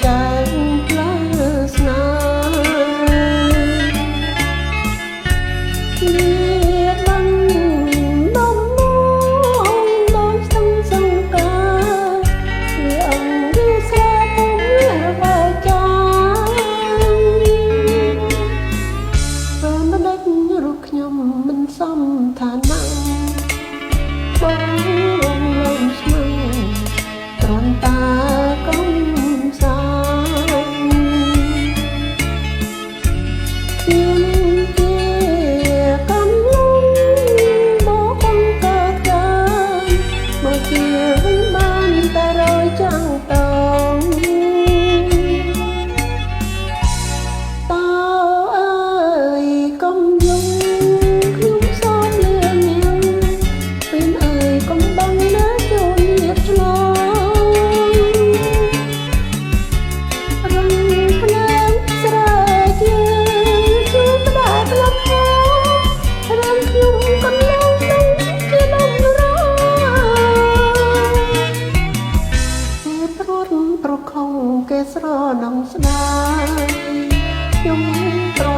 ចែកផ្លូវស្នេហ៍ដឹងនំងដោយស្ទឹងសង្ការវាអង្គវាស្រាពុំវាចាបើមិនដេចរូបខ្ញុំមិនសមឋានៈបងរងលំស្មើត្រង់តាកុំសាជាជាកំលុំមកបង្កើតការមកជាវិញបានតែរយចាំងតងតើអើយកុំយំខ្ញុំសោកលឿនញ៉ាំពេលអើយកុំបងណាចូលញាតឆ្លងរំភ្លើងស្រែជាជួយផ្ដាច់លំហរំខ្ញុំកន្លងនឹងជាលំរគេព្រួតប្រខំគេស្រណងស្ដាយខ្ញុំប្រ